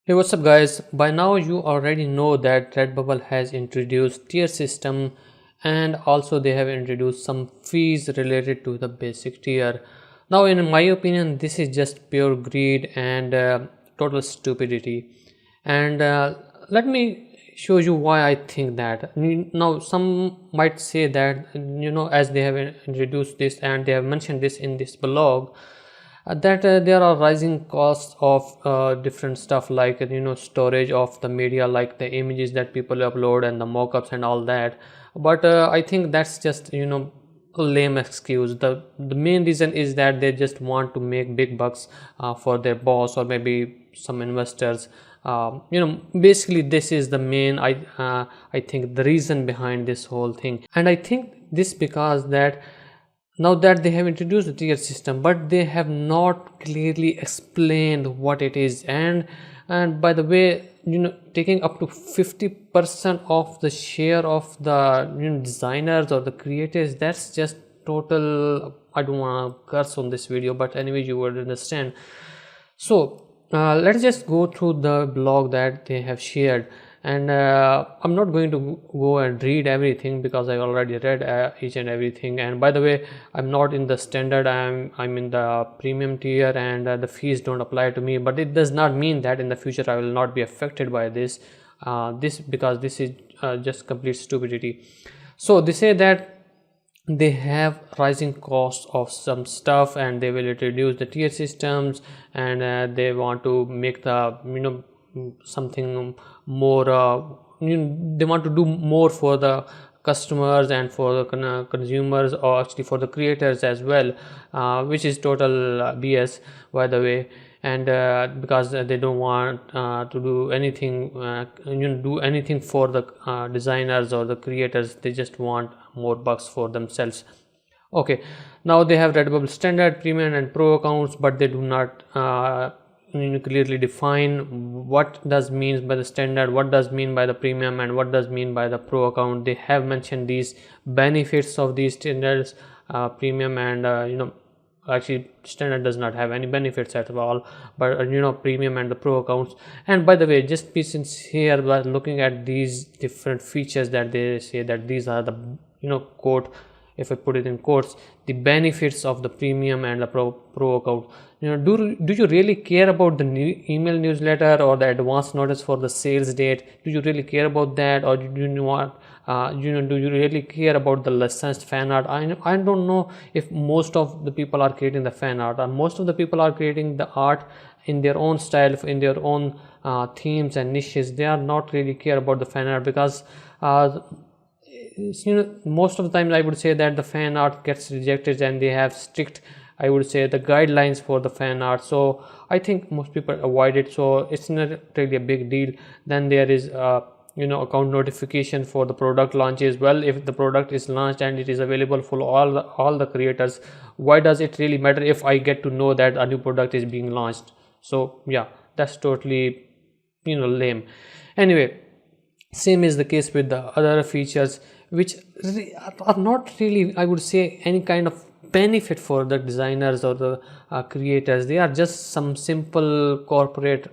Hey, what's up guys? By now you already know that Redbubble has introduced tier system, and also they have introduced some fees related to the basic tier. Now in my opinion this is just pure greed and total stupidity, and let me show you why I think that. Now some might say that, as they have introduced this and they have mentioned this in this blog, that there are rising costs of different stuff like storage of the media, like the images that people upload and the mockups and all that. But I think that's just a lame excuse. The main reason is that they just want to make big bucks for their boss or maybe some investors. Basically this is the main I think the reason behind this whole thing. And I think this because that now that they have introduced the tier system, but they have not clearly explained what it is. And by the way, taking up to 50% of the share of the designers or the creators, that's just total. I don't want to curse on this video, but anyway you would understand. So let's just go through the blog that they have shared, and I'm not going to go and read everything because I already read each and everything. And by the way, I'm not in the standard, I'm in the premium tier, and the fees don't apply to me, but it does not mean that in the future I will not be affected by this because this is just complete stupidity. So they say that they have rising costs of some stuff and they will introduce the tier systems, and they want to make the something more they want to do more for the customers and for the consumers, or actually for the creators as well, which is total BS, by the way. And because they don't want to do anything do anything for the designers or the creators, they just want more bucks for themselves. Okay, now they have Redbubble standard, premium and pro accounts, but they do not clearly define what does means by the standard, what does mean by the premium, and what does mean by the pro account. They have mentioned these benefits of these standards, premium and actually standard does not have any benefits at all, but premium and the pro accounts. And by the way, just be sincere by looking at these different features that they say that these are the quote, if I put it in quotes, the benefits of the premium and the pro account. Do you really care about the email newsletter or the advance notice for the sales date? Do you really care about that, or do you want do you really care about the licensed fan art? I don't know if most of the people are creating the fan art, or most of the people are creating the art in their own style, in their own themes and niches. They are not really care about the fan art because most of the time I would say that the fan art gets rejected and they have strict, I would say, the guidelines for the fan art. So I think most people avoid it, so it's not really a big deal. Then there is account notification for the product launches. Well, if the product is launched and it is available for all the creators, why does it really matter if I get to know that a new product is being launched? So yeah, that's totally lame. Anyway, same is the case with the other features, which are not really, I would say, any kind of benefit for the designers or the creators. They are just some simple corporate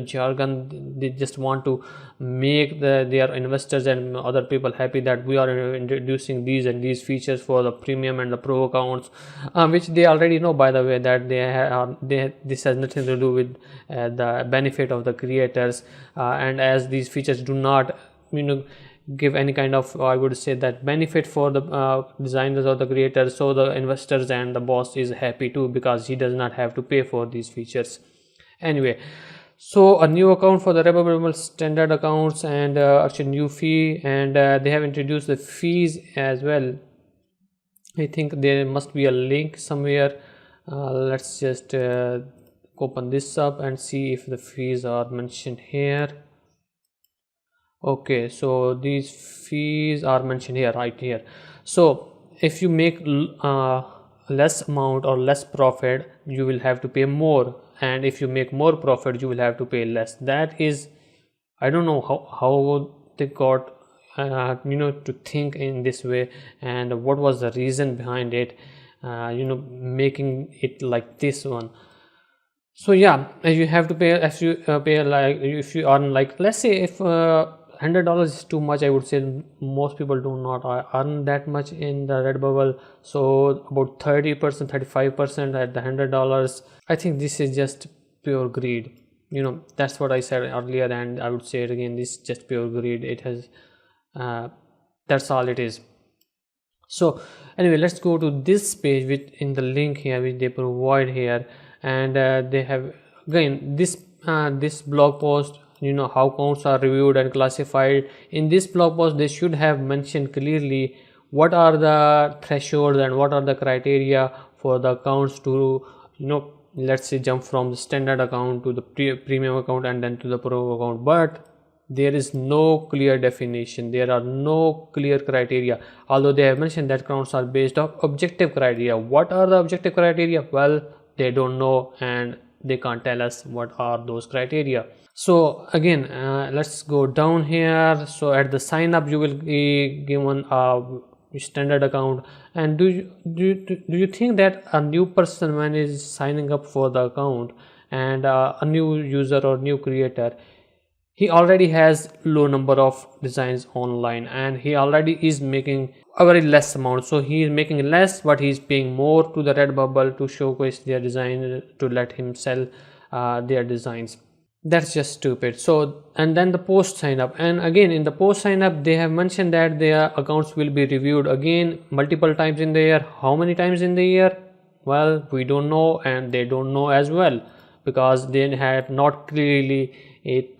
jargon. They just want to make their investors and other people happy that we are introducing these and these features for the premium and the pro accounts, which they already know, by the way, that this has nothing to do with the benefit of the creators, and as these features do not give any kind of, I would say, that benefit for the designers or the creators, so the investors and the boss is happy too because he does not have to pay for these features. Anyway, so a new account for the Redbubble standard accounts, and actually new fee, and they have introduced the fees as well. I think there must be a link somewhere. Let's just open this up and see if the fees are mentioned here. Okay, so these fees are mentioned here, right here. So if you make less amount or less profit, you will have to pay more, and if you make more profit, you will have to pay less. That is, I don't know how they got to think in this way, and what was the reason behind it, making it like this one. So yeah, you have to pay, if you pay, like if you earn, like let's say if $100 is too much, I would say most people do not earn that much in the Redbubble. So about 30%, 35% at the $100, I think this is just pure greed. That's what I said earlier, and I would say it again, this is just pure greed. It has that's all it is. So anyway, let's go to this page with in the link here which they provide here, and they have again this blog post, how counts are reviewed and classified. In this blog post they should have mentioned clearly what are the thresholds and what are the criteria for the accounts to, let's say, jump from the standard account to the premium account and then to the pro account. But there is no clear definition, there are no clear criteria, although they have mentioned that counts are based on objective criteria. What are the objective criteria? Well, they don't know, and they can't tell us what are those criteria. So again, let's go down here. So at the sign up you will be given a standard account, and do you think that a new person, when is signing up for the account, and a new user or new creator, he already has low number of designs online, and he already is making a very less amount. So he is making less, but he is paying more to the Redbubble to showcase their design, to let him sell their designs. That's just stupid. So, and then the post sign up, and again in the post sign up they have mentioned that their accounts will be reviewed again multiple times in the year. How many times in the year? Well, we don't know, and they don't know as well, because they have not clearly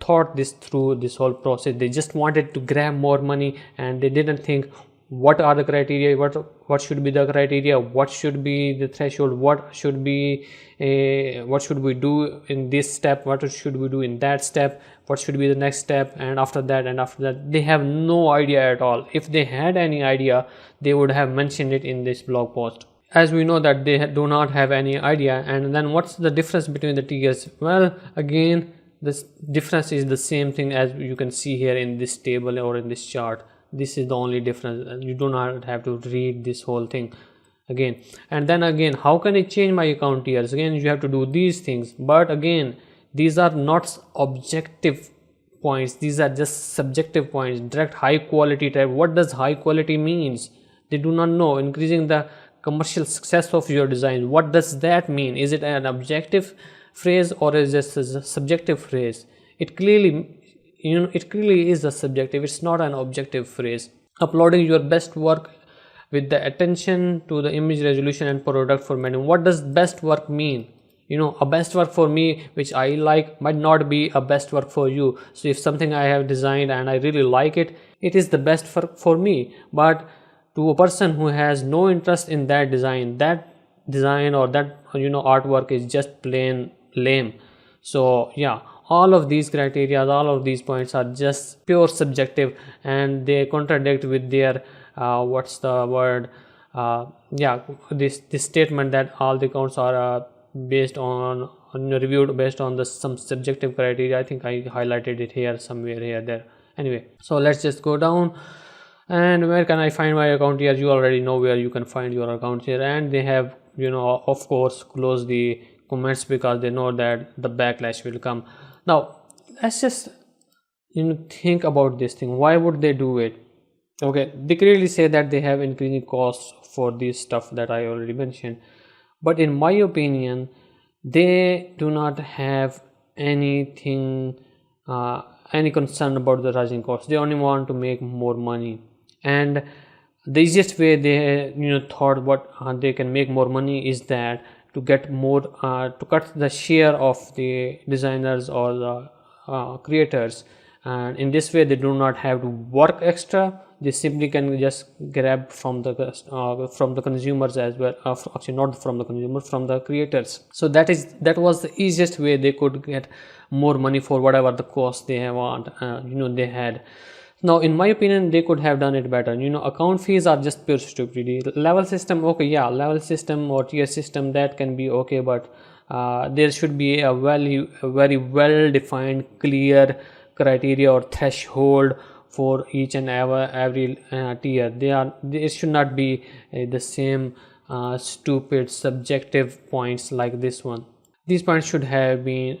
thought this through, this whole process. They just wanted to grab more money, and they didn't think what are the criteria, what should be the criteria, what should be the threshold, what should we do in this step, what should we do in that step, what should be the next step, and after that they have no idea at all. If they had any idea, they would have mentioned it in this blog post. As we know that they do not have any idea. And then what's the difference between the tiers? Well, again, this difference is the same thing as you can see here in this table or in this chart. This is the only difference. You do not have to read this whole thing again. And then again, how can I change my account tiers? Again, you have to do these things, but again, these are not objective points, these are just subjective points. Direct high quality type, what does high quality means? They do not know. Increasing the commercial success of your design, what does that mean? Is it an objective phrase or is it a subjective phrase? It clearly is a subjective, it's not an objective phrase. Uploading your best work with the attention to the image resolution and product formatting. What does best work mean? A best work for me which I like might not be a best work for you. So if something I have designed and I really like it, it is the best for me, but to a person who has no interest in that design or that artwork is just plain lame. So yeah, all of these criteria, all of these points are just pure subjective, and they contradict with their what's the word, this statement that all the counts are based on reviewed based on some subjective criteria. I think I highlighted it here somewhere here there. Anyway, so let's just go down. And where can I find my account here? You already know where you can find your account here, and they have of course closed the comments because they know that the backlash will come. Now let's just think about this thing. Why would they do it? Okay, they clearly say that they have increasing costs for this stuff that I already mentioned, but in my opinion they do not have anything any concern about the rising costs. They only want to make more money, and the easiest way they thought what they can make more money is that to get more to cut the share of the designers or the creators, and in this way they do not have to work extra. They simply can just grab from the consumers as well, actually not from the consumer, from the creators. So that was the easiest way they could get more money for whatever the cost they want they had. Now in my opinion they could have done it better. Account fees are just pure stupidity. Level system, okay, yeah, level system or tier system, that can be okay, but there should be a very well defined clear criteria or threshold for each and every tier. There should not be the same stupid subjective points like this one. These points should have been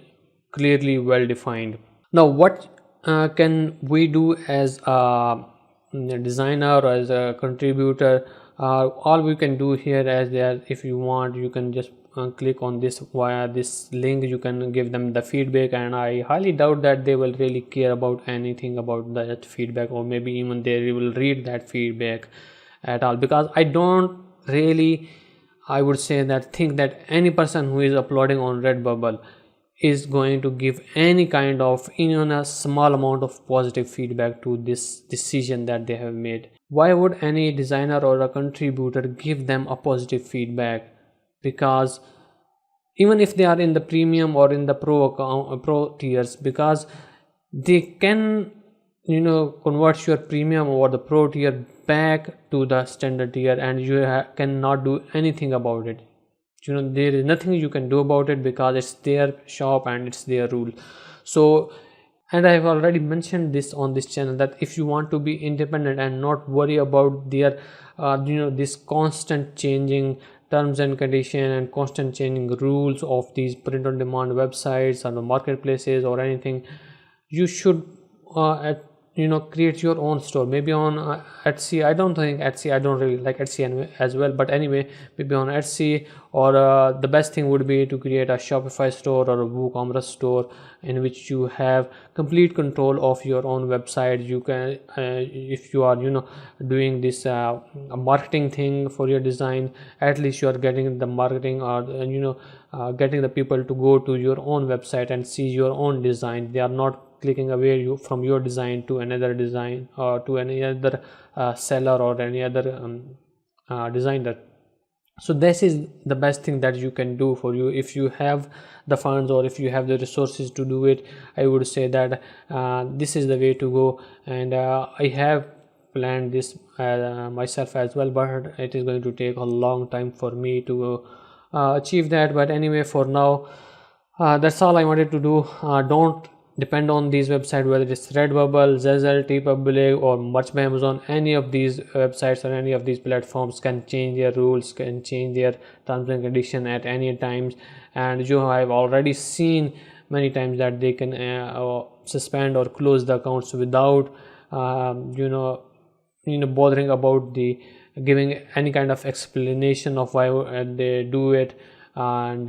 clearly well defined. Now what can we do as a designer or as a contributor? All we can do here, as there, if you want, you can just click on this via this link. You can give them the feedback, and I highly doubt that they will really care about anything about that feedback, or maybe even they will read that feedback at all, because I don't really, I would say that, think that any person who is uploading on Redbubble is going to give any kind of even a small amount of positive feedback to this decision that they have made. Why would any designer or a contributor give them a positive feedback? Because even if they are in the premium or in the pro tiers, because they can, you know, convert your premium or the pro tier back to the standard tier, and you cannot do anything about it. You know, there is nothing you can do about it, because it's their shop and it's their rule. So, and I have already mentioned this on this channel, that if you want to be independent and not worry about their you know, this constant changing terms and condition and constant changing rules of these print on demand websites or the marketplaces or anything, you should you know, create your own store, maybe on Etsy. I don't think Etsy, I don't really like Etsy as well, but anyway, maybe on Etsy, or the best thing would be to create a Shopify store or a WooCommerce store, in which you have complete control of your own website. You can if you are, you know, doing this marketing thing for your design, at least you are getting the marketing, or you know, getting the people to go to your own website and see your own design. They are not clicking away you from your design to another design, or to any other seller or any other designer. So this is the best thing that you can do for you. If you have the funds or if you have the resources to do it, I would say that this is the way to go. And I have planned this myself as well, but it is going to take a long time for me to achieve that. But anyway, for now, that's all I wanted to do. Don't depend on these websites, whether it's Redbubble, Zazzle, TeePublic, or Merch by Amazon. Any of these websites or any of these platforms can change their rules, can change their terms and conditions at any times. And you have already seen many times that they can suspend or close the accounts without you know, bothering about the giving any kind of explanation of why they do it. And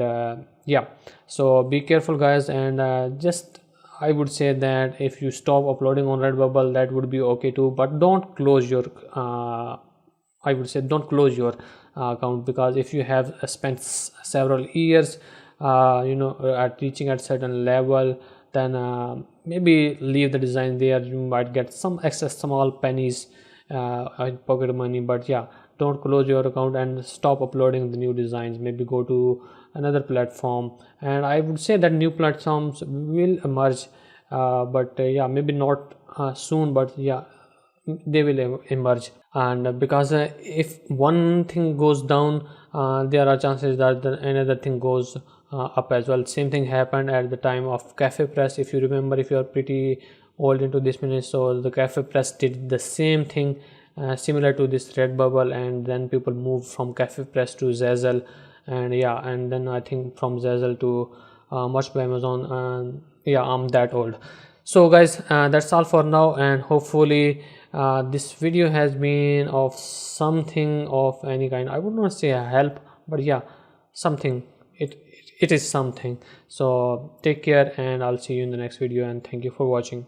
yeah, so be careful, guys. And just, I would say that if you stop uploading on Redbubble, that would be okay too, but don't close your I would say don't close your account, because if you have spent several years you know, at reaching at certain level, then maybe leave the design there. You might get some extra small pennies pocket money, but yeah, don't close your account and stop uploading the new designs. Maybe go to another platform, and I would say that new platforms will emerge, but yeah, maybe not soon, but yeah, they will emerge. And because if one thing goes down, there are chances that another thing goes up as well. Same thing happened at the time of Cafe Press. If you remember, if you are pretty old into this minute, so the Cafe Press did the same thing similar to this Redbubble, and then people moved from Cafe Press to Zazzle, and yeah, and then I think from Zazzle to Merch by Amazon. And yeah, I'm that old. So guys, that's all for now, and hopefully this video has been of something of any kind. I would not say a help, but yeah, something. It is something. So take care, and I'll see you in the next video, and thank you for watching.